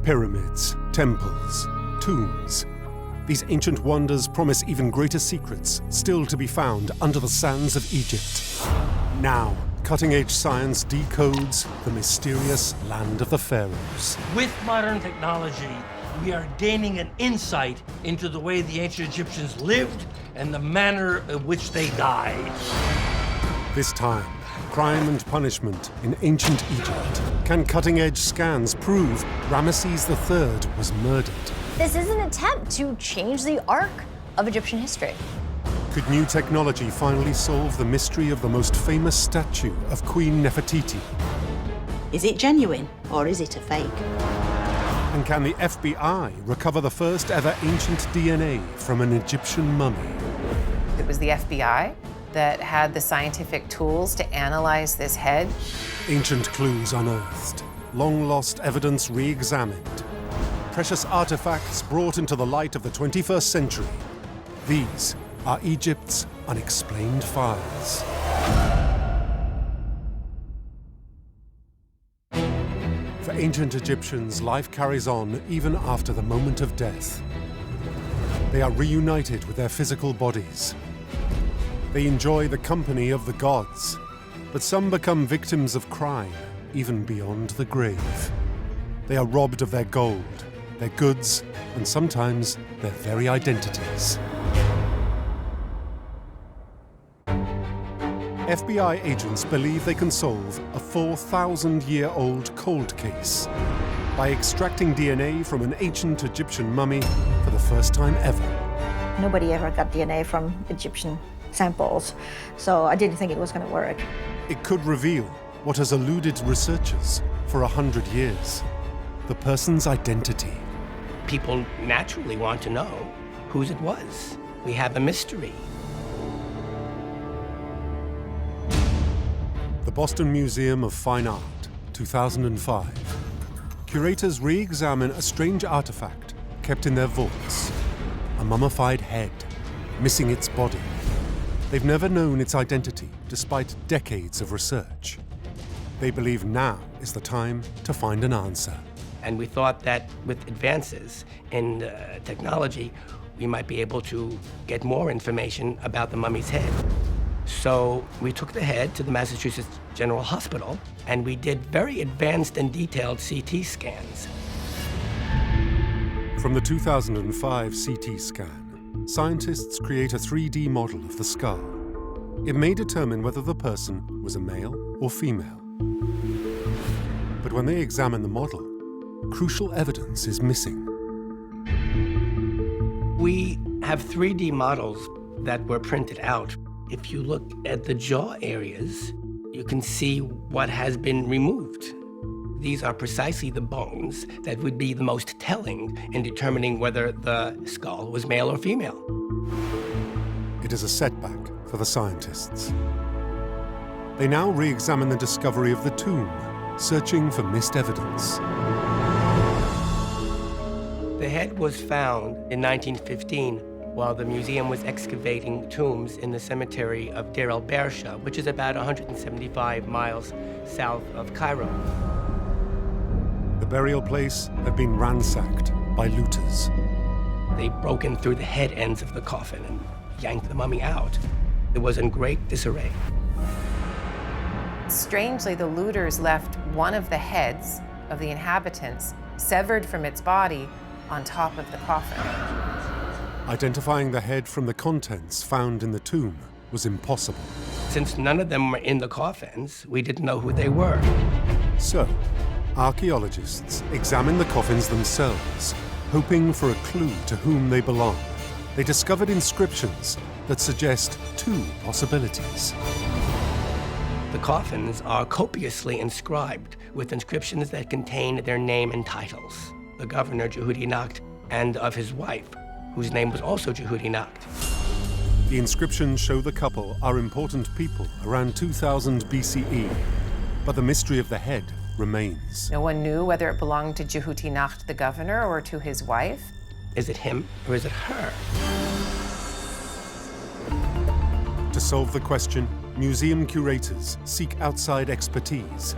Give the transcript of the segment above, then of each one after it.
Pyramids, temples, tombs. These ancient wonders promise even greater secrets still to be found under the sands of Egypt. Now, cutting-edge science decodes the mysterious land of the Pharaohs. With modern technology, we are gaining an insight into the way the ancient Egyptians lived and the manner in which they died. This time, crime and punishment in ancient Egypt. Can cutting-edge scans prove Ramses III was murdered? This is an attempt to change the arc of Egyptian history. Could new technology finally solve the mystery of the most famous statue of Queen Nefertiti? Is it genuine, or is it a fake? And can the FBI recover the first ever ancient DNA from an Egyptian mummy? It was the FBI that had the scientific tools to analyze this head. Ancient clues unearthed, long-lost evidence re-examined, precious artifacts brought into the light of the 21st century. These are Egypt's Unexplained Files. For ancient Egyptians, life carries on even after the moment of death. They are reunited with their physical bodies. They enjoy the company of the gods, but some become victims of crime, even beyond the grave. They are robbed of their gold, their goods, and sometimes their very identities. FBI agents believe they can solve a 4,000-year-old cold case by extracting DNA from an ancient Egyptian mummy for the first time ever. Nobody ever got DNA from Egyptian samples, so I didn't think it was going to work. It could reveal what has eluded researchers for 100 years, the person's identity. People naturally want to know whose it was. We have a mystery. The Boston Museum of Fine Art, 2005. Curators re-examine a strange artifact kept in their vaults, a mummified head, missing its body. They've never known its identity, despite decades of research. They believe now is the time to find an answer. And we thought that with advances in technology, we might be able to get more information about the mummy's head. So we took the head to the Massachusetts General Hospital, and we did very advanced and detailed CT scans. From the 2005 CT scan, scientists create a 3D model of the skull. It may determine whether the person was a male or female. But when they examine the model, crucial evidence is missing. We have 3D models that were printed out. If you look at the jaw areas, you can see what has been removed. These are precisely the bones that would be the most telling in determining whether the skull was male or female. It is a setback for the scientists. They now re-examine the discovery of the tomb, searching for missed evidence. The head was found in 1915 while the museum was excavating tombs in the cemetery of Deir el-Bersha, which is about 175 miles south of Cairo. The burial place had been ransacked by looters. They broke in through the head ends of the coffin and yanked the mummy out. It was in great disarray. Strangely, the looters left one of the heads of the inhabitants severed from its body on top of the coffin. Identifying the head from the contents found in the tomb was impossible. Since none of them were in the coffins, we didn't know who they were. So, archaeologists examined the coffins themselves, hoping for a clue to whom they belong. They discovered inscriptions that suggest two possibilities. The coffins are copiously inscribed with inscriptions that contain their name and titles. The governor, Jehudi Nacht, and of his wife, whose name was also Jehudi Nacht. The inscriptions show the couple are important people around 2000 BCE, but the mystery of the head remains. No one knew whether it belonged to Jehudi Nacht, the governor, or to his wife. Is it him or is it her? To solve the question, museum curators seek outside expertise.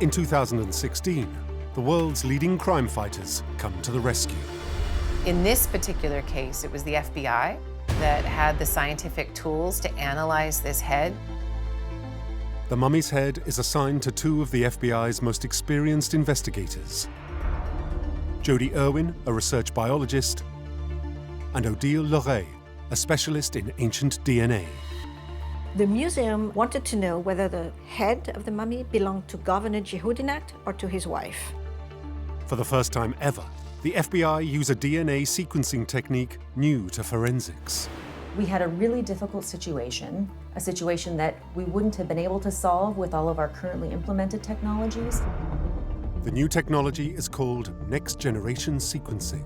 In 2016, the world's leading crime fighters come to the rescue. In this particular case, it was the FBI that had the scientific tools to analyze this head. The mummy's head is assigned to two of the FBI's most experienced investigators, Jody Irwin, a research biologist, and Odile Loret, a specialist in ancient DNA. The museum wanted to know whether the head of the mummy belonged to Governor Jehudinat or to his wife. For the first time ever, the FBI use a DNA sequencing technique new to forensics. We had a really difficult situation, a situation that we wouldn't have been able to solve with all of our currently implemented technologies. The new technology is called next-generation sequencing.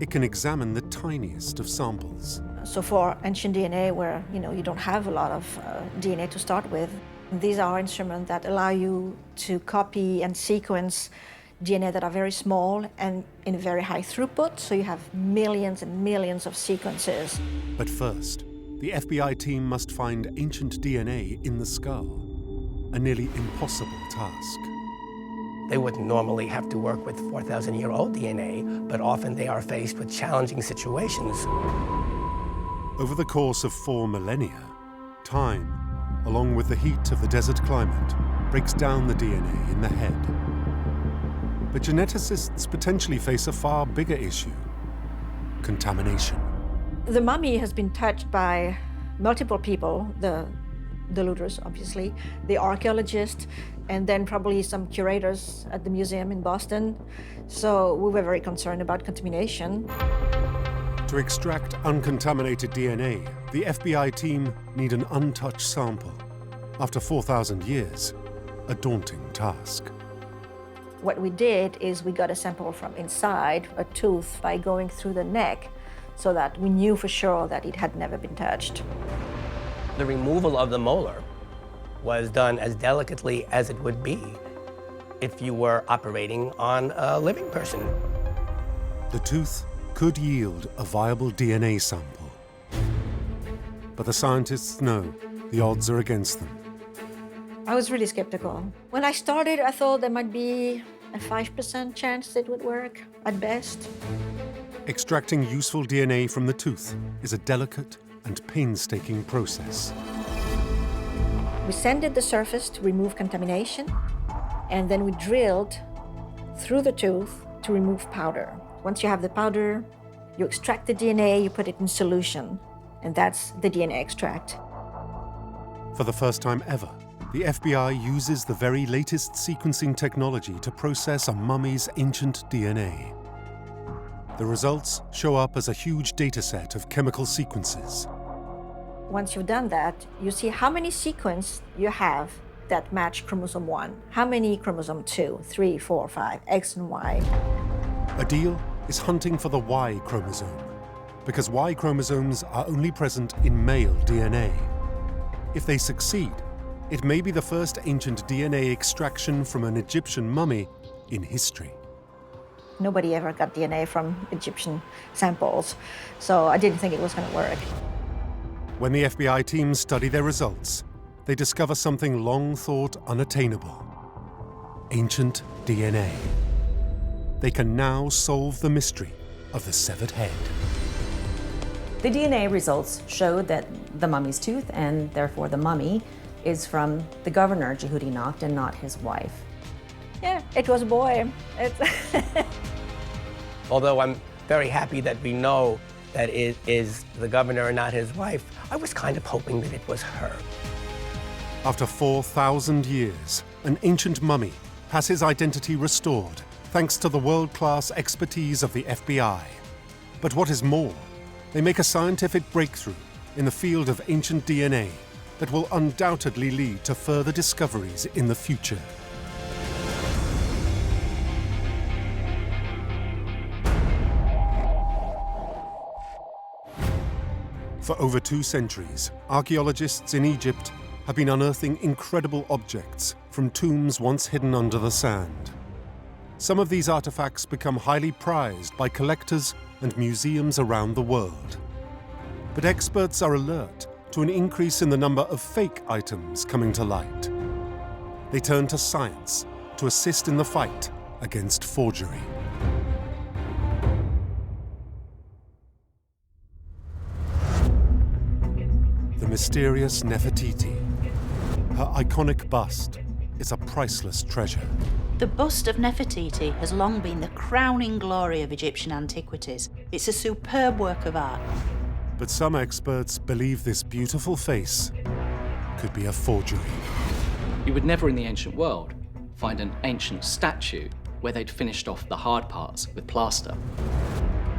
It can examine the tiniest of samples. So for ancient DNA, where you don't have a lot of DNA to start with, these are instruments that allow you to copy and sequence DNA that are very small and in very high throughput, so you have millions and millions of sequences. But first, the FBI team must find ancient DNA in the skull, a nearly impossible task. They wouldn't normally have to work with 4,000-year-old DNA, but often they are faced with challenging situations. Over the course of 4 millennia, time, along with the heat of the desert climate, breaks down the DNA in the head. But geneticists potentially face a far bigger issue: contamination. The mummy has been touched by multiple people, the looters, obviously, the archaeologists, and then probably some curators at the museum in Boston. So we were very concerned about contamination. To extract uncontaminated DNA, the FBI team need an untouched sample. After 4,000 years, a daunting task. What we did is we got a sample from inside a tooth by going through the neck, so that we knew for sure that it had never been touched. The removal of the molar was done as delicately as it would be if you were operating on a living person. The tooth could yield a viable DNA sample. But the scientists know the odds are against them. I was really skeptical. When I started, I thought there might be a 5% chance it would work, at best. Extracting useful DNA from the tooth is a delicate and painstaking process. We sanded the surface to remove contamination, and then we drilled through the tooth to remove powder. Once you have the powder, you extract the DNA, you put it in solution, and that's the DNA extract. For the first time ever, the FBI uses the very latest sequencing technology to process a mummy's ancient DNA. The results show up as a huge data set of chemical sequences. Once you've done that, you see how many sequences you have that match chromosome 1, how many chromosome 2, 3, 4, 5, X and Y. Odile is hunting for the Y chromosome, because Y chromosomes are only present in male DNA. If they succeed, it may be the first ancient DNA extraction from an Egyptian mummy in history. Nobody ever got DNA from Egyptian samples, so I didn't think it was going to work. When the FBI team study their results, they discover something long thought unattainable: ancient DNA. They can now solve the mystery of the severed head. The DNA results showed that the mummy's tooth, and therefore the mummy, is from the governor Jehudinat and not his wife. Yeah, it was a boy. Although I'm very happy that we know that it is the governor and not his wife, I was kind of hoping that it was her. After 4,000 years, an ancient mummy has his identity restored thanks to the world-class expertise of the FBI. But what is more, they make a scientific breakthrough in the field of ancient DNA that will undoubtedly lead to further discoveries in the future. For over 2 centuries, archaeologists in Egypt have been unearthing incredible objects from tombs once hidden under the sand. Some of these artifacts become highly prized by collectors and museums around the world. But experts are alert to an increase in the number of fake items coming to light. They turn to science to assist in the fight against forgery. The mysterious Nefertiti. Her iconic bust is a priceless treasure. The bust of Nefertiti has long been the crowning glory of Egyptian antiquities. It's a superb work of art. But some experts believe this beautiful face could be a forgery. You would never in the ancient world find an ancient statue where they'd finished off the hard parts with plaster.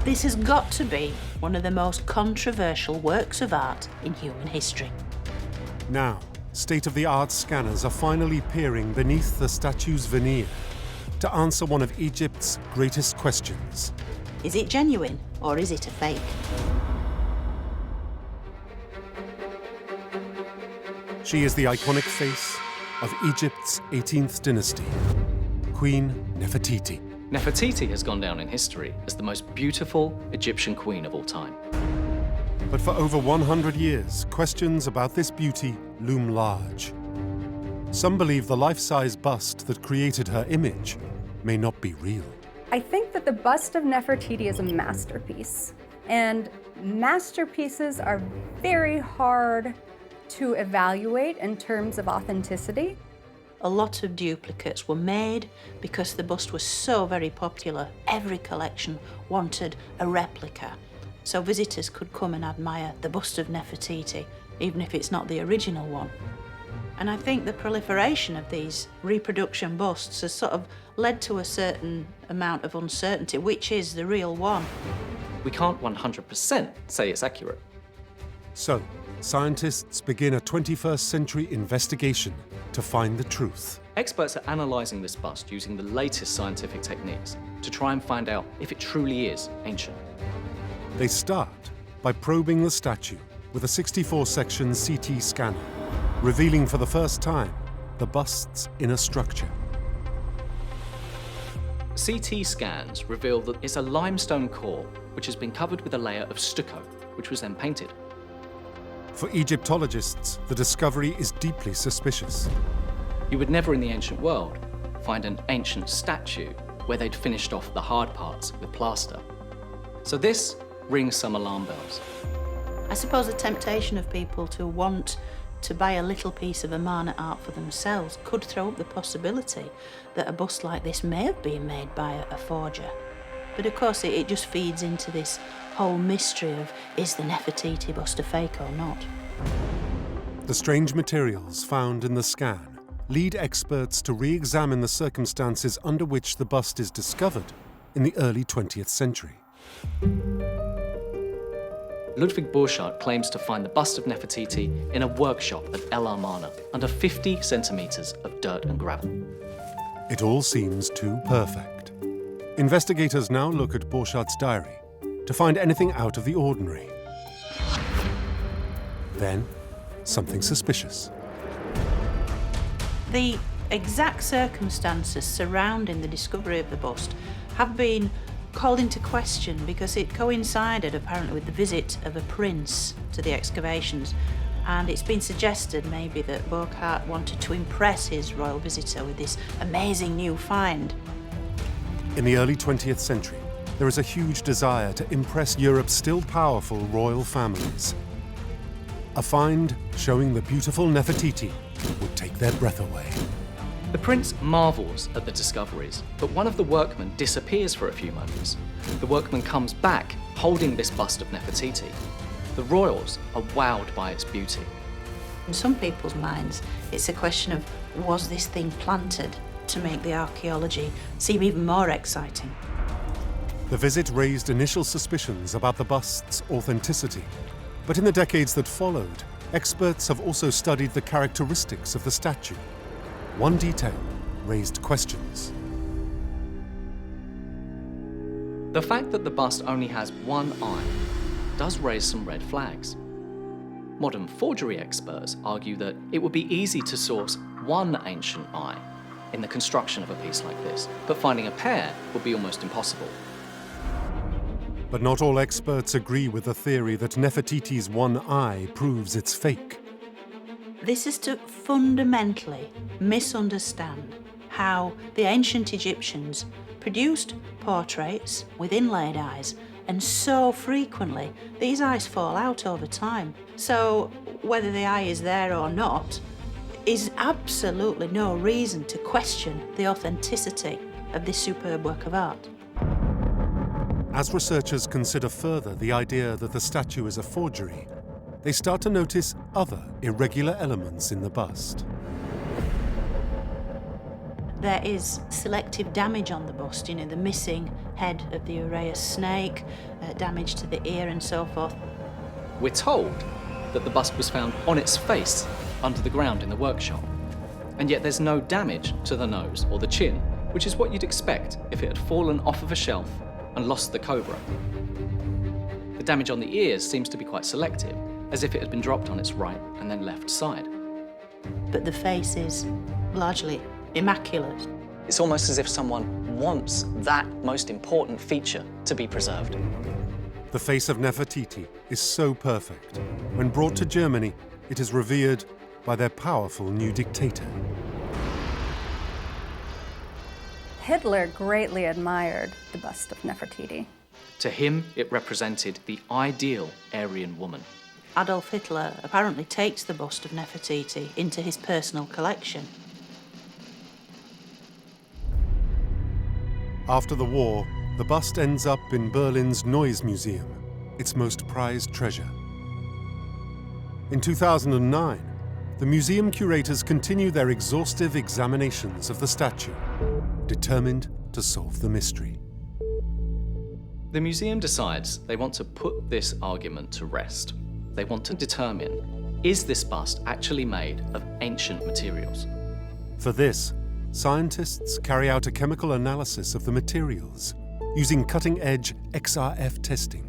This has got to be one of the most controversial works of art in human history. Now, state-of-the-art scanners are finally peering beneath the statue's veneer to answer one of Egypt's greatest questions. Is it genuine or is it a fake? She is the iconic face of Egypt's 18th dynasty, Queen Nefertiti. Nefertiti has gone down in history as the most beautiful Egyptian queen of all time. But for over 100 years, questions about this beauty loom large. Some believe the life-size bust that created her image may not be real. I think that the bust of Nefertiti is a masterpiece, and masterpieces are very hard to evaluate in terms of authenticity. A lot of duplicates were made because the bust was so very popular. Every collection wanted a replica, so visitors could come and admire the bust of Nefertiti, even if it's not the original one. And I think the proliferation of these reproduction busts has sort of led to a certain amount of uncertainty, which is the real one. We can't 100% say it's accurate. So, scientists begin a 21st century investigation to find the truth. Experts are analysing this bust using the latest scientific techniques to try and find out if it truly is ancient. They start by probing the statue with a 64-section CT scanner, revealing for the first time the bust's inner structure. CT scans reveal that it's a limestone core which has been covered with a layer of stucco, which was then painted. For Egyptologists, the discovery is deeply suspicious. You would never in the ancient world find an ancient statue where they'd finished off the hard parts with plaster. So this rings some alarm bells. I suppose the temptation of people to want to buy a little piece of Amarna art for themselves could throw up the possibility that a bust like this may have been made by a forger. But of course it just feeds into this whole mystery of, is the Nefertiti bust a fake or not? The strange materials found in the scan lead experts to re-examine the circumstances under which the bust is discovered in the early 20th century. Ludwig Borchardt claims to find the bust of Nefertiti in a workshop at El Amarna under 50 centimetres of dirt and gravel. It all seems too perfect. Investigators now look at Borchardt's diary to find anything out of the ordinary. Then, something suspicious. The exact circumstances surrounding the discovery of the bust have been called into question because it coincided apparently with the visit of a prince to the excavations, and it's been suggested maybe that Borchardt wanted to impress his royal visitor with this amazing new find. In the early 20th century, there is a huge desire to impress Europe's still powerful royal families. A find showing the beautiful Nefertiti would take their breath away. The prince marvels at the discoveries, but one of the workmen disappears for a few moments. The workman comes back holding this bust of Nefertiti. The royals are wowed by its beauty. In some people's minds, it's a question of, was this thing planted to make the archaeology seem even more exciting? The visit raised initial suspicions about the bust's authenticity. But in the decades that followed, experts have also studied the characteristics of the statue. One detail raised questions. The fact that the bust only has one eye does raise some red flags. Modern forgery experts argue that it would be easy to source one ancient eye in the construction of a piece like this, but finding a pair would be almost impossible. But not all experts agree with the theory that Nefertiti's one eye proves it's fake. This is to fundamentally misunderstand how the ancient Egyptians produced portraits with inlaid eyes, and so frequently these eyes fall out over time. So whether the eye is there or not is absolutely no reason to question the authenticity of this superb work of art. As researchers consider further the idea that the statue is a forgery, they start to notice other irregular elements in the bust. There is selective damage on the bust, the missing head of the Uræus snake, damage to the ear and so forth. We're told that the bust was found on its face under the ground in the workshop, and yet there's no damage to the nose or the chin, which is what you'd expect if it had fallen off of a shelf and lost the cobra. The damage on the ears seems to be quite selective, as if it had been dropped on its right and then left side. But the face is largely immaculate. It's almost as if someone wants that most important feature to be preserved. The face of Nefertiti is so perfect. When brought to Germany, it is revered by their powerful new dictator. Hitler greatly admired the bust of Nefertiti. To him, it represented the ideal Aryan woman. Adolf Hitler apparently takes the bust of Nefertiti into his personal collection. After the war, the bust ends up in Berlin's Neues Museum, its most prized treasure. In 2009, the museum curators continue their exhaustive examinations of the statue, determined to solve the mystery. The museum decides they want to put this argument to rest. They want to determine, is this bust actually made of ancient materials? For this, scientists carry out a chemical analysis of the materials using cutting-edge XRF testing.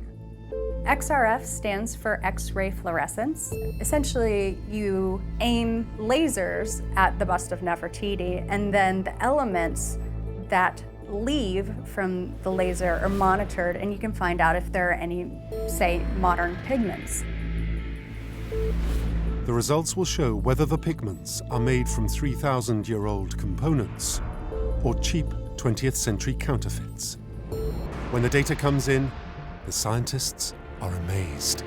XRF stands for X-ray fluorescence. Essentially, you aim lasers at the bust of Nefertiti, and then the elements that leave from the laser are monitored, and you can find out if there are any, say, modern pigments. The results will show whether the pigments are made from 3,000-year-old components or cheap 20th century counterfeits. When the data comes in, the scientists are amazed.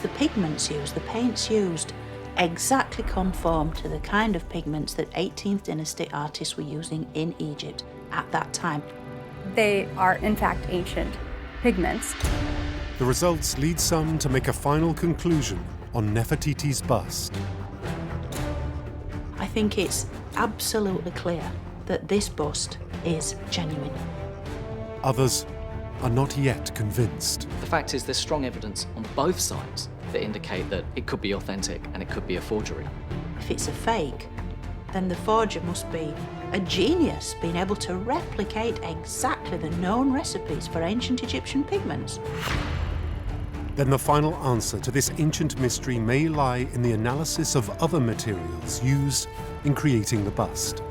The pigments used, the paints used, exactly conform to the kind of pigments that 18th dynasty artists were using in Egypt at that time. They are, in fact, ancient pigments. The results lead some to make a final conclusion on Nefertiti's bust. I think it's absolutely clear that this bust is genuine. Others are not yet convinced. The fact is there's strong evidence on both sides that indicate that it could be authentic and it could be a forgery. If it's a fake, then the forger must be a genius, being able to replicate exactly the known recipes for ancient Egyptian pigments. Then the final answer to this ancient mystery may lie in the analysis of other materials used in creating the bust.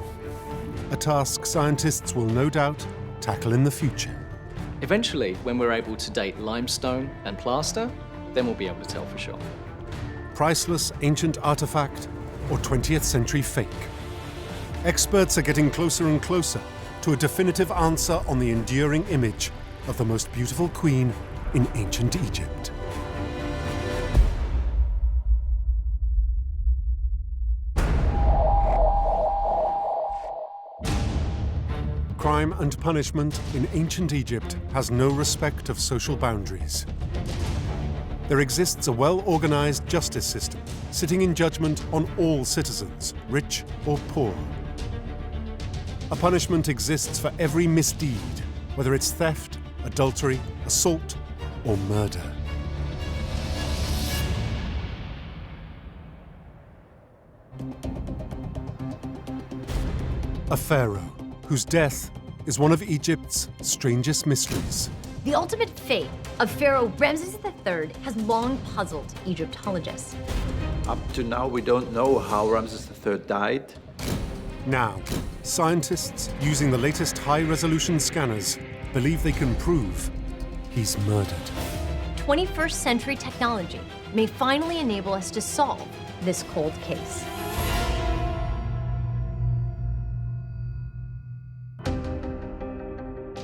A task scientists will no doubt tackle in the future. Eventually, when we're able to date limestone and plaster, then we'll be able to tell for sure. Priceless ancient artifact or 20th century fake? Experts are getting closer and closer to a definitive answer on the enduring image of the most beautiful queen in ancient Egypt. Crime and punishment in ancient Egypt has no respect of social boundaries. There exists a well-organized justice system, sitting in judgment on all citizens, rich or poor. A punishment exists for every misdeed, whether it's theft, adultery, assault, or murder. A pharaoh whose death is one of Egypt's strangest mysteries. The ultimate fate of Pharaoh Ramses III has long puzzled Egyptologists. Up to now, we don't know how Ramses III died. Now, scientists using the latest high-resolution scanners believe they can prove he's murdered. 21st century technology may finally enable us to solve this cold case.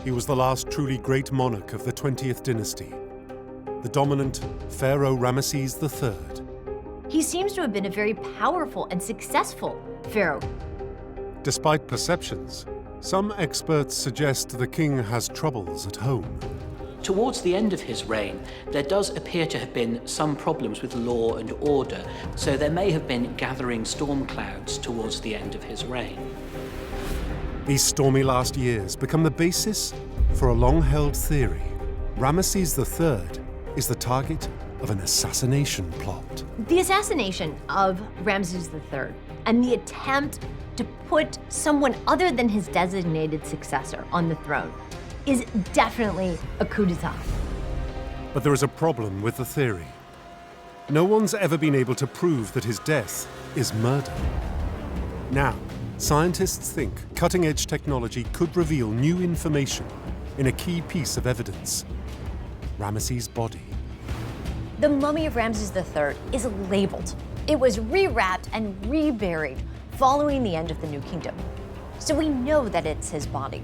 He was the last truly great monarch of the 20th dynasty, the dominant Pharaoh Ramses III. He seems to have been a very powerful and successful pharaoh. Despite perceptions, some experts suggest the king has troubles at home. Towards the end of his reign, there does appear to have been some problems with law and order, so there may have been gathering storm clouds towards the end of his reign. These stormy last years become the basis for a long-held theory. Ramses III is the target of an assassination plot. The assassination of Ramses III and the attempt to put someone other than his designated successor on the throne is definitely a coup d'etat. But there is a problem with the theory. No one's ever been able to prove that his death is murder. Now, scientists think cutting-edge technology could reveal new information in a key piece of evidence: Ramses' body. The mummy of Ramses III is labeled. It was rewrapped and reburied following the end of the New Kingdom. So we know that it's his body.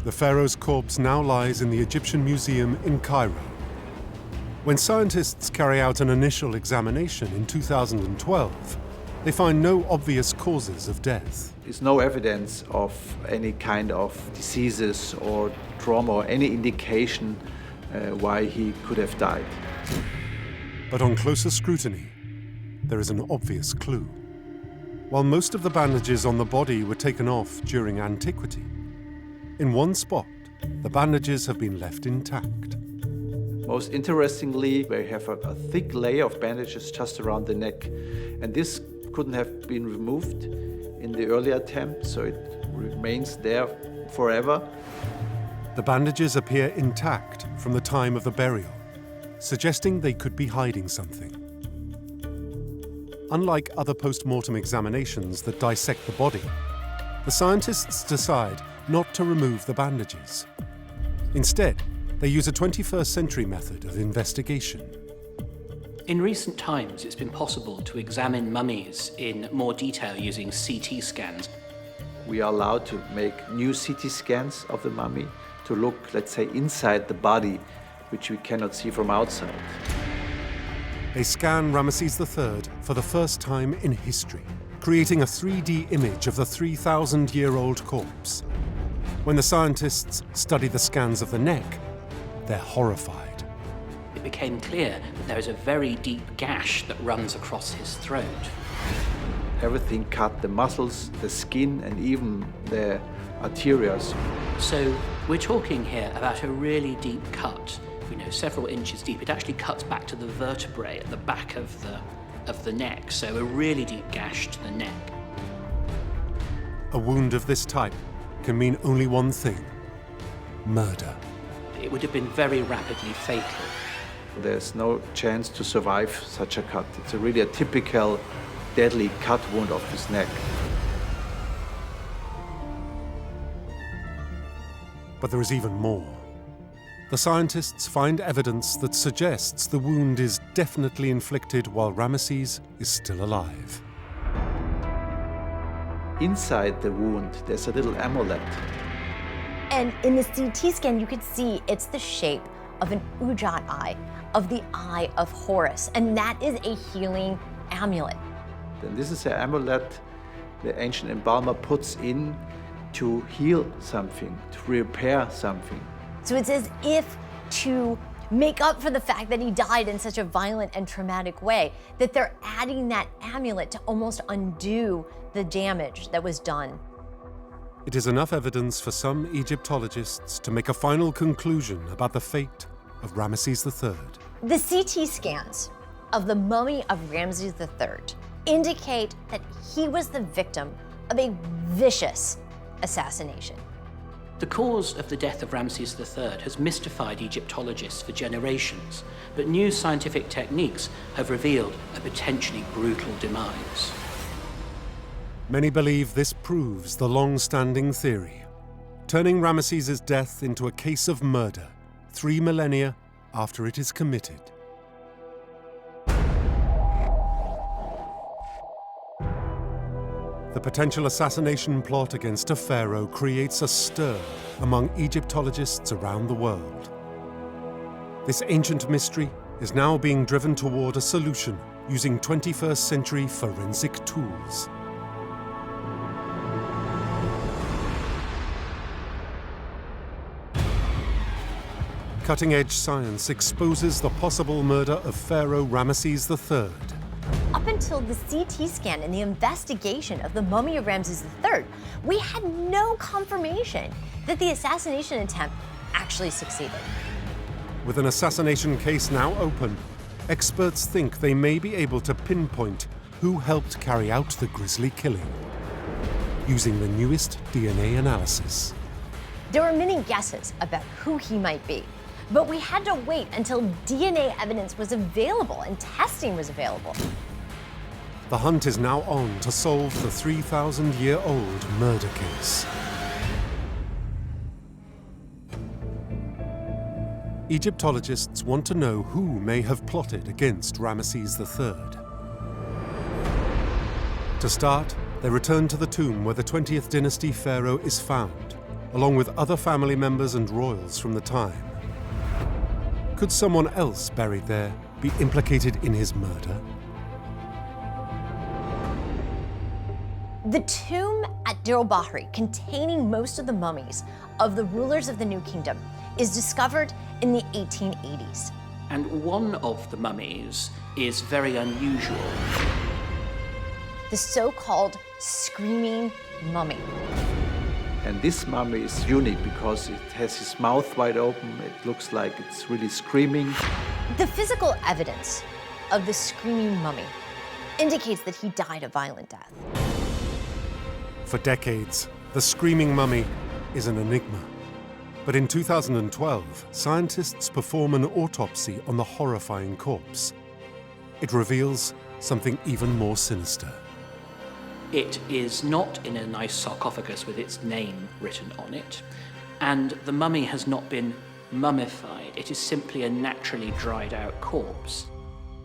The pharaoh's corpse now lies in the Egyptian Museum in Cairo. When scientists carry out an initial examination in 2012, they find no obvious causes of death. There's no evidence of any kind of diseases or trauma or any indication why he could have died. But on closer scrutiny, there is an obvious clue. While most of the bandages on the body were taken off during antiquity, in one spot, the bandages have been left intact. Most interestingly, we have a thick layer of bandages just around the neck, and this couldn't have been removed in the earlier attempt, so it remains there forever. The bandages appear intact from the time of the burial, suggesting they could be hiding something. Unlike other post-mortem examinations that dissect the body, the scientists decide not to remove the bandages. Instead, they use a 21st century method of investigation. In recent times, it's been possible to examine mummies in more detail using CT scans. We are allowed to make new CT scans of the mummy to look, let's say, inside the body, which we cannot see from outside. They scan Ramses III for the first time in history, creating a 3D image of the 3,000-year-old corpse. When the scientists study the scans of the neck, they're horrified. It became clear that there is a very deep gash that runs across his throat. Everything cut, the muscles, the skin, and even the arteria. So we're talking here about a really deep cut, several inches deep. It actually cuts back to the vertebrae at the back of the neck, so a really deep gash to the neck. A wound of this type can mean only one thing: murder. It would have been very rapidly fatal. There's no chance to survive such a cut. It's really a typical deadly cut wound of his neck. But there is even more. The scientists find evidence that suggests the wound is definitely inflicted while Ramses is still alive. Inside the wound, there's a little amulet. And in the CT scan, you could see it's the shape of an Ujat eye, of the eye of Horus, and that is a healing amulet. And this is an amulet the ancient embalmer puts in to heal something, to repair something. So it's as if to make up for the fact that he died in such a violent and traumatic way, that they're adding that amulet to almost undo the damage that was done. It is enough evidence for some Egyptologists to make a final conclusion about the fate of Ramses III. The CT scans of the mummy of Ramses III indicate that he was the victim of a vicious assassination. The cause of the death of Ramses III has mystified Egyptologists for generations, but new scientific techniques have revealed a potentially brutal demise. Many believe this proves the long-standing theory, turning Ramses' death into a case of murder 3 millennia after it is committed. The potential assassination plot against a pharaoh creates a stir among Egyptologists around the world. This ancient mystery is now being driven toward a solution using 21st century forensic tools. Cutting-edge science exposes the possible murder of Pharaoh Ramses III. Up until the CT scan and the investigation of the mummy of Ramses III, we had no confirmation that the assassination attempt actually succeeded. With an assassination case now open, experts think they may be able to pinpoint who helped carry out the grisly killing, using the newest DNA analysis. There were many guesses about who he might be, but we had to wait until DNA evidence was available and testing was available. The hunt is now on to solve the 3,000-year-old murder case. Egyptologists want to know who may have plotted against Ramses III. To start, they return to the tomb where the 20th dynasty pharaoh is found, along with other family members and royals from the time. Could someone else buried there be implicated in his murder? The tomb at Deir el-Bahri, containing most of the mummies of the rulers of the New Kingdom, is discovered in the 1880s. And one of the mummies is very unusual. The so-called screaming mummy. And this mummy is unique because it has his mouth wide open. It looks like it's really screaming. The physical evidence of the screaming mummy indicates that he died a violent death. For decades, the screaming mummy is an enigma. But in 2012, scientists perform an autopsy on the horrifying corpse. It reveals something even more sinister. It is not in a nice sarcophagus with its name written on it, and the mummy has not been mummified. It is simply a naturally dried out corpse.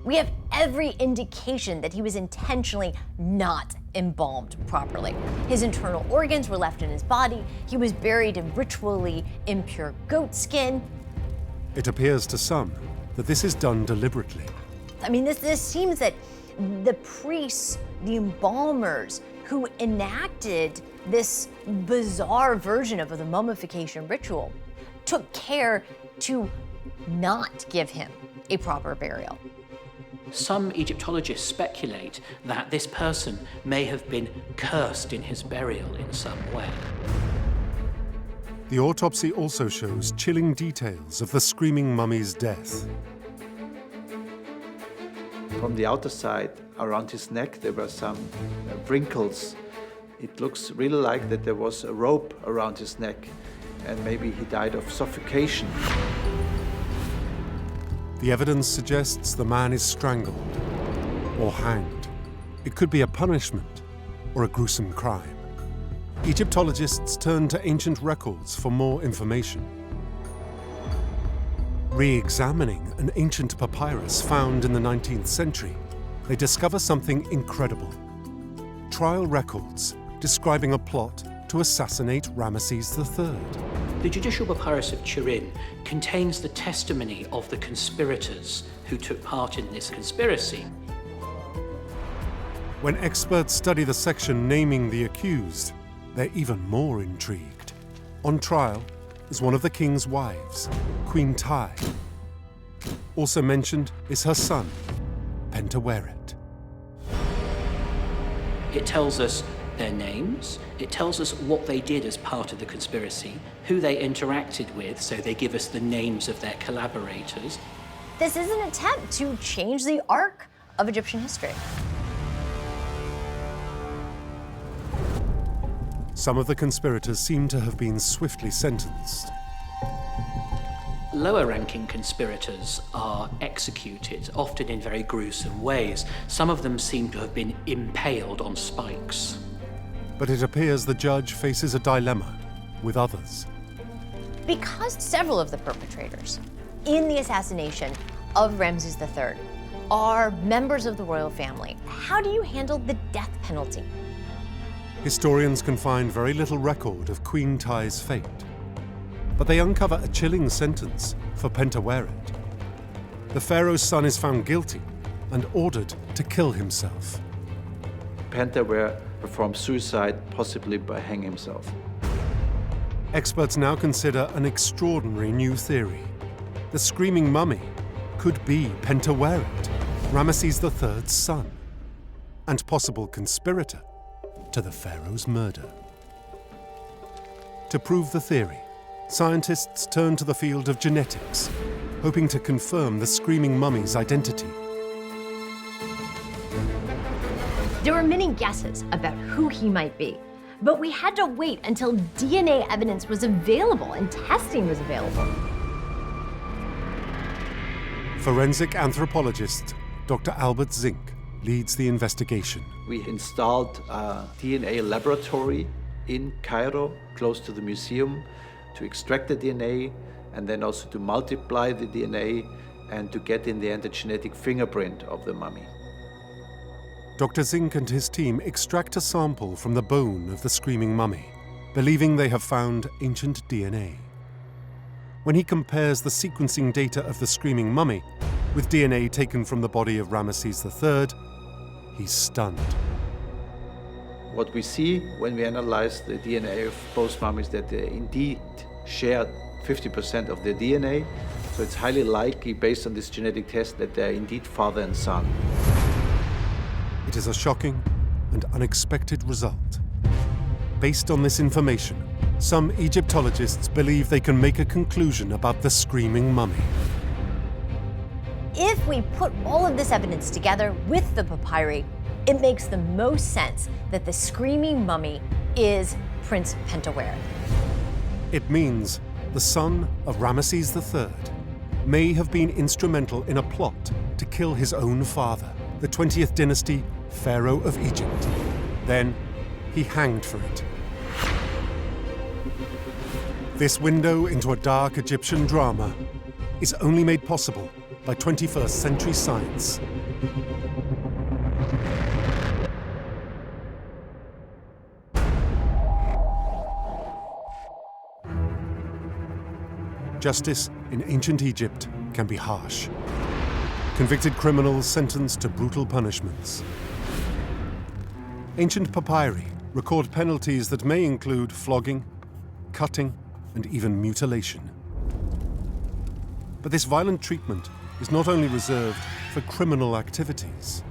We have every indication that he was intentionally not embalmed properly. His internal organs were left in his body. He was buried in ritually impure goat skin. It appears to some that this is done deliberately. I mean, this seems that the priests, the embalmers, who enacted this bizarre version of the mummification ritual took care to not give him a proper burial. Some Egyptologists speculate that this person may have been cursed in his burial in some way. The autopsy also shows chilling details of the screaming mummy's death. From the outer side, around his neck, there were some wrinkles. It looks really like that there was a rope around his neck, and maybe he died of suffocation. The evidence suggests the man is strangled or hanged. It could be a punishment or a gruesome crime. Egyptologists turn to ancient records for more information. Re-examining an ancient papyrus found in the 19th century, they discover something incredible. Trial records describing a plot to assassinate Ramses III. The judicial papyrus of Turin contains the testimony of the conspirators who took part in this conspiracy. When experts study the section naming the accused, they're even more intrigued. On trial is one of the king's wives, Queen Tai. Also mentioned is her son, Pentaweret. It tells us their names, it tells us what they did as part of the conspiracy, who they interacted with, so they give us the names of their collaborators. This is an attempt to change the arc of Egyptian history. Some of the conspirators seem to have been swiftly sentenced. Lower-ranking conspirators are executed, often in very gruesome ways. Some of them seem to have been impaled on spikes. But it appears the judge faces a dilemma with others. Because several of the perpetrators in the assassination of Ramses III are members of the royal family, how do you handle the death penalty? Historians can find very little record of Queen Ti's fate, but they uncover a chilling sentence for Pentaweret. The pharaoh's son is found guilty and ordered to kill himself. Pentaweret performed suicide, possibly by hanging himself. Experts now consider an extraordinary new theory. The screaming mummy could be Pentaweret, Ramses III's son, and possible conspirator to the pharaoh's murder. To prove the theory, scientists turn to the field of genetics, hoping to confirm the screaming mummy's identity. There were many guesses about who he might be, but we had to wait until DNA evidence was available and testing was available. Forensic anthropologist Dr. Albert Zink leads the investigation. We installed a DNA laboratory in Cairo, close to the museum, to extract the DNA and then also to multiply the DNA and to get in the end a genetic fingerprint of the mummy. Dr. Zink and his team extract a sample from the bone of the screaming mummy, believing they have found ancient DNA. When he compares the sequencing data of the screaming mummy with DNA taken from the body of Ramses III, he's stunned. What we see when we analyze the DNA of both mummies that they indeed share 50% of their DNA, so it's highly likely based on this genetic test that they're indeed father and son. It is a shocking and unexpected result. Based on this information, some Egyptologists believe they can make a conclusion about the screaming mummy. If we put all of this evidence together with the papyri, it makes the most sense that the screaming mummy is Prince Pentaweret. It means the son of Ramses III may have been instrumental in a plot to kill his own father, the 20th dynasty Pharaoh of Egypt. Then he hanged for it. This window into a dark Egyptian drama is only made possible by 21st century science. Justice in ancient Egypt can be harsh. Convicted criminals sentenced to brutal punishments. Ancient papyri record penalties that may include flogging, cutting, and even mutilation. But this violent treatment is not only reserved for criminal activities.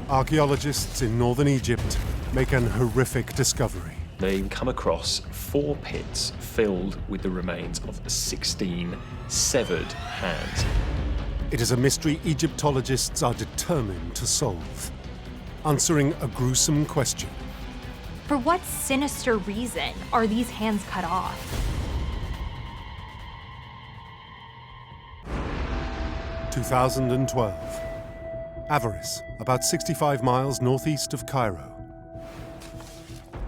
Archaeologists in northern Egypt make an horrific discovery. They come across 4 pits filled with the remains of 16 severed hands. It is a mystery Egyptologists are determined to solve, answering a gruesome question. For what sinister reason are these hands cut off? 2012. Avaris, about 65 miles northeast of Cairo.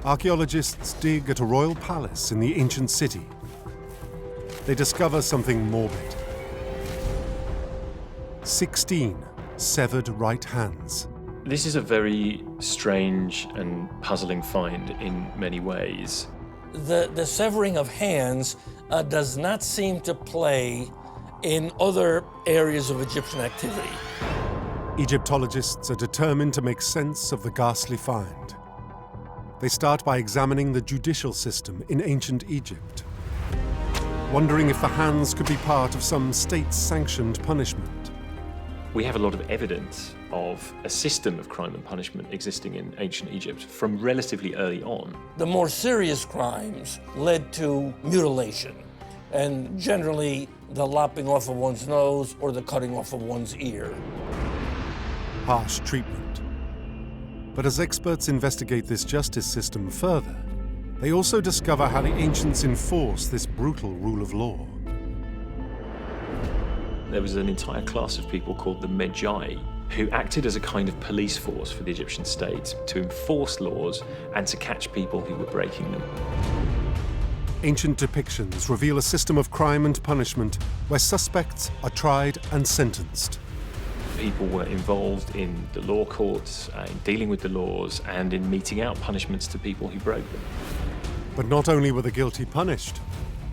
Archaeologists dig at a royal palace in the ancient city. They discover something morbid. 16 severed right hands. This is a very strange and puzzling find in many ways. The severing of hands does not seem to play in other areas of Egyptian activity. Egyptologists are determined to make sense of the ghastly find. They start by examining the judicial system in ancient Egypt, wondering if the hands could be part of some state-sanctioned punishment. We have a lot of evidence of a system of crime and punishment existing in ancient Egypt from relatively early on. The more serious crimes led to mutilation, and generally the lopping off of one's nose or the cutting off of one's ear. Harsh treatment. But as experts investigate this justice system further, they also discover how the ancients enforced this brutal rule of law. There was an entire class of people called the Magi who acted as a kind of police force for the Egyptian state to enforce laws and to catch people who were breaking them. ancient depictions reveal a system of crime and punishment where suspects are tried and sentenced. People were involved in the law courts, in dealing with the laws, and in meting out punishments to people who broke them. But not only were the guilty punished,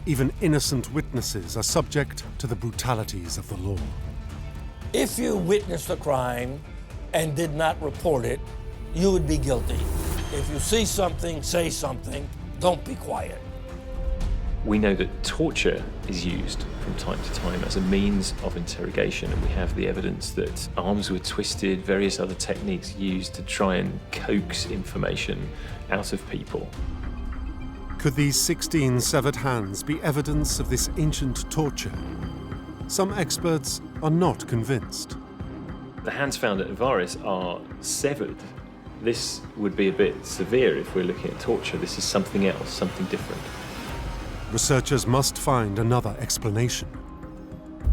even innocent witnesses are subject to the brutalities of the law. If you witnessed a crime and did not report it, you would be guilty. If you see something, say something, don't be quiet. We know that torture is used from time to time as a means of interrogation, and we have the evidence that arms were twisted, various other techniques used to try and coax information out of people. Could these 16 severed hands be evidence of this ancient torture? Some experts are not convinced. The hands found at Avaris are severed. This would be a bit severe if we're looking at torture. This is something else, something different. Researchers must find another explanation.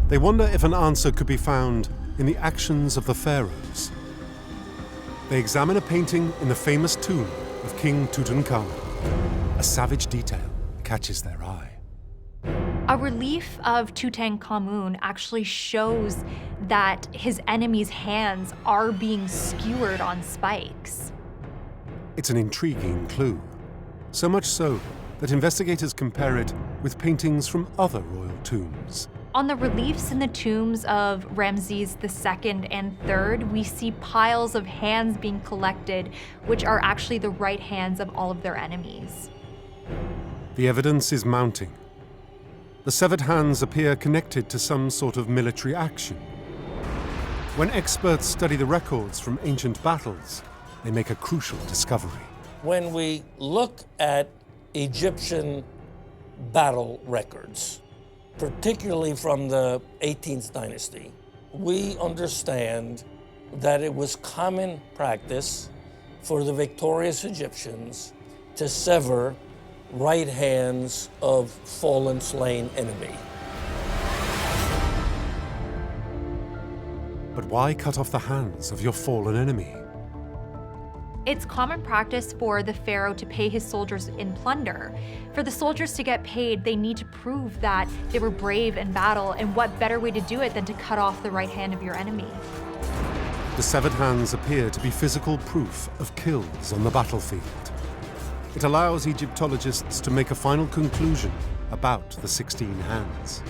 They wonder if an answer could be found in the actions of the pharaohs. They examine a painting in the famous tomb of King Tutankhamun. A savage detail catches their eye. A relief of Tutankhamun actually shows that his enemies' hands are being skewered on spikes. It's an intriguing clue. So much so that investigators compare it with paintings from other royal tombs. On the reliefs in the tombs of Ramses II and III, we see piles of hands being collected, which are actually the right hands of all of their enemies. The evidence is mounting. The severed hands appear connected to some sort of military action. When experts study the records from ancient battles, they make a crucial discovery. When we look at Egyptian battle records, particularly from the 18th dynasty, we understand that it was common practice for the victorious Egyptians to sever right hands of fallen, slain enemy. But why cut off the hands of your fallen enemy? It's common practice for the pharaoh to pay his soldiers in plunder. For the soldiers to get paid, they need to prove that they were brave in battle, and what better way to do it than to cut off the right hand of your enemy? The severed hands appear to be physical proof of kills on the battlefield. It allows Egyptologists to make a final conclusion about the 16 hands.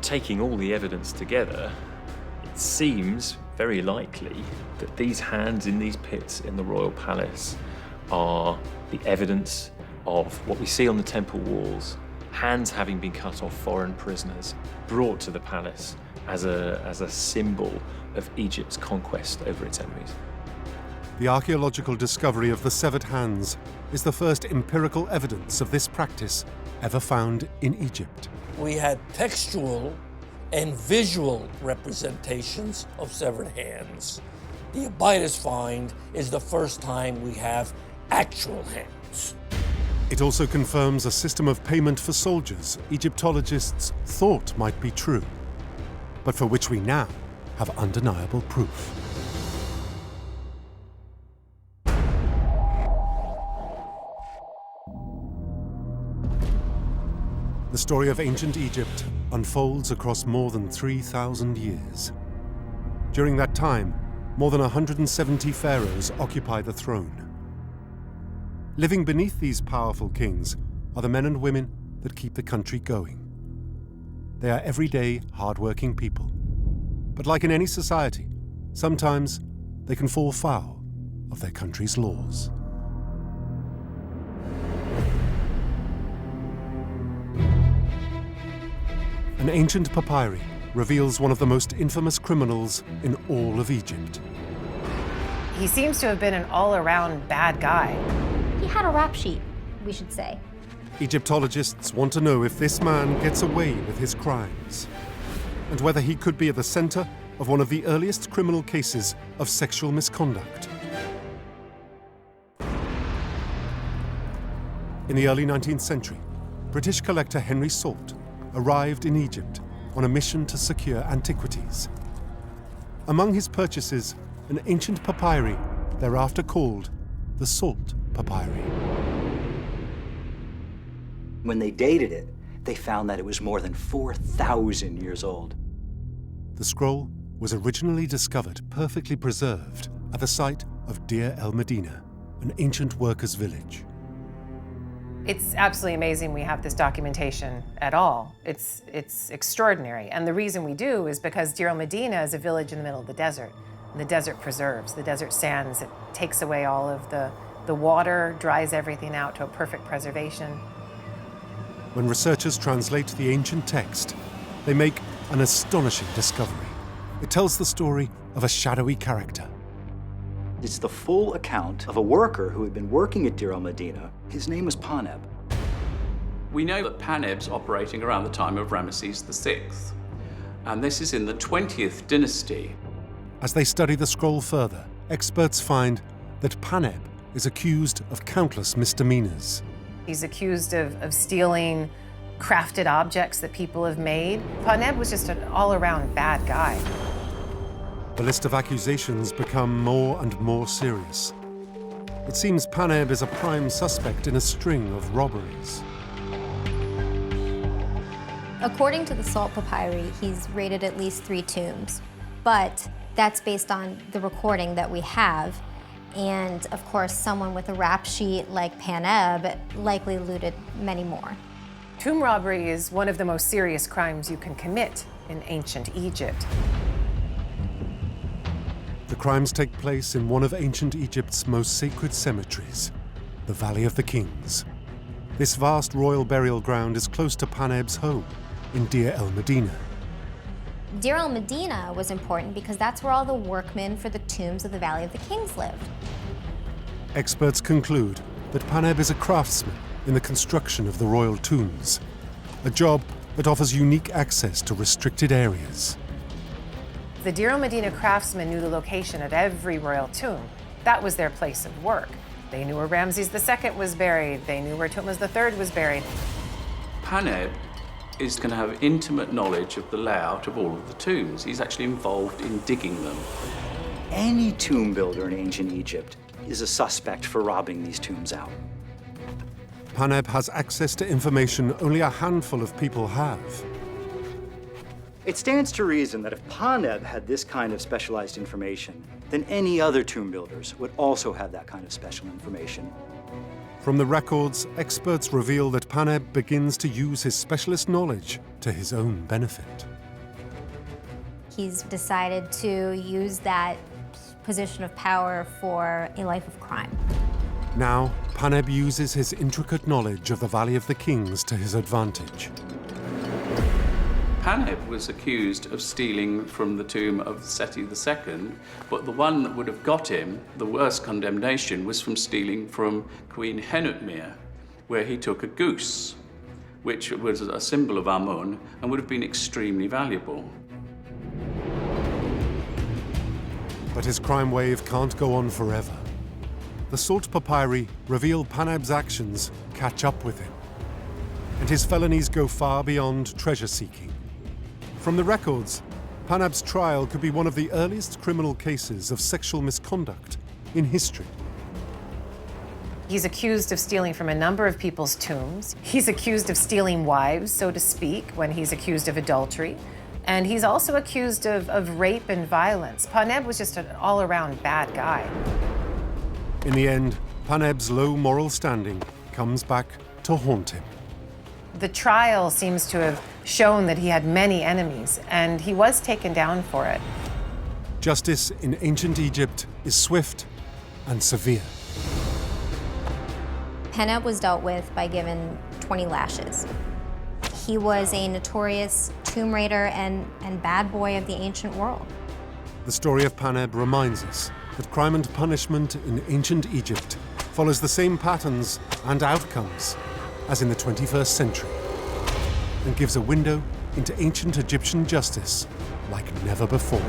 Taking all the evidence together, it seems very likely that these hands in these pits in the royal palace are the evidence of what we see on the temple walls, hands having been cut off foreign prisoners, brought to the palace as a symbol of Egypt's conquest over its enemies. The archaeological discovery of the severed hands is the first empirical evidence of this practice ever found in Egypt. We had textual and visual representations of severed hands. The Abydos find is the first time we have actual hands. It also confirms a system of payment for soldiers Egyptologists thought might be true, but for which we now have undeniable proof. The story of ancient Egypt unfolds across more than 3,000 years. During that time, more than 170 pharaohs occupy the throne. Living beneath these powerful kings are the men and women that keep the country going. They are everyday, hard-working people. But like in any society, sometimes they can fall foul of their country's laws. An ancient papyri reveals one of the most infamous criminals in all of Egypt. He seems to have been an all-around bad guy. He had a rap sheet, we should say. Egyptologists want to know if this man gets away with his crimes, and whether he could be at the center of one of the earliest criminal cases of sexual misconduct. In the early 19th century, British collector Henry Salt arrived in Egypt on a mission to secure antiquities. Among his purchases, an ancient papyri, thereafter called the Salt Papyri. When they dated it, they found that it was more than 4,000 years old. The scroll was originally discovered perfectly preserved at the site of Deir el-Medina, an ancient workers' village. It's absolutely amazing we have this documentation at all. It's extraordinary. And the reason we do is because Deir el-Medina is a village in the middle of the desert. And the desert preserves, the desert sands. It takes away all of the water, dries everything out to a perfect preservation. When researchers translate the ancient text, they make an astonishing discovery. It tells the story of a shadowy character. It's the full account of a worker who had been working at Deir el-Medina. His name was Paneb. We know that Paneb's operating around the time of Ramses VI, and this is in the 20th dynasty. As they study the scroll further, experts find that Paneb is accused of countless misdemeanors. He's accused of stealing crafted objects that people have made. Paneb was just an all-around bad guy. The list of accusations become more and more serious. It seems Paneb is a prime suspect in a string of robberies. According to the Salt Papyri, he's raided at least 3 tombs, but that's based on the recording that we have. And of course, someone with a rap sheet like Paneb likely looted many more. Tomb robbery is one of the most serious crimes you can commit in ancient Egypt. The crimes take place in one of ancient Egypt's most sacred cemeteries, the Valley of the Kings. This vast royal burial ground is close to Paneb's home in Deir el-Medina. Deir el-Medina was important because that's where all the workmen for the tombs of the Valley of the Kings lived. Experts conclude that Paneb is a craftsman in the construction of the royal tombs, a job that offers unique access to restricted areas. The Deir el-Medina craftsmen knew the location of every royal tomb. That was their place of work. They knew where Ramses II was buried. They knew where Thutmose III was buried. Paneb is going to have intimate knowledge of the layout of all of the tombs. He's actually involved in digging them. Any tomb builder in ancient Egypt is a suspect for robbing these tombs out. Paneb has access to information only a handful of people have. It stands to reason that if Paneb had this kind of specialized information, then any other tomb builders would also have that kind of special information. From the records, experts reveal that Paneb begins to use his specialist knowledge to his own benefit. He's decided to use that position of power for a life of crime. Now, Paneb uses his intricate knowledge of the Valley of the Kings to his advantage. Paneb was accused of stealing from the tomb of Seti II, but the one that would have got him the worst condemnation was from stealing from Queen Henutmir, where he took a goose, which was a symbol of Amun and would have been extremely valuable. But his crime wave can't go on forever. The Salt Papyri reveal Paneb's actions catch up with him, and his felonies go far beyond treasure-seeking. From the records, Paneb's trial could be one of the earliest criminal cases of sexual misconduct in history. He's accused of stealing from a number of people's tombs. He's accused of stealing wives, so to speak, when he's accused of adultery. And he's also accused of rape and violence. Paneb was just an all-around bad guy. In the end, Paneb's low moral standing comes back to haunt him. The trial seems to have shown that he had many enemies, and he was taken down for it. Justice in ancient Egypt is swift and severe. Paneb was dealt with by given 20 lashes. He was a notorious tomb raider and bad boy of the ancient world. The story of Paneb reminds us that crime and punishment in ancient Egypt follows the same patterns and outcomes as in the 21st century, and gives a window into ancient Egyptian justice like never before.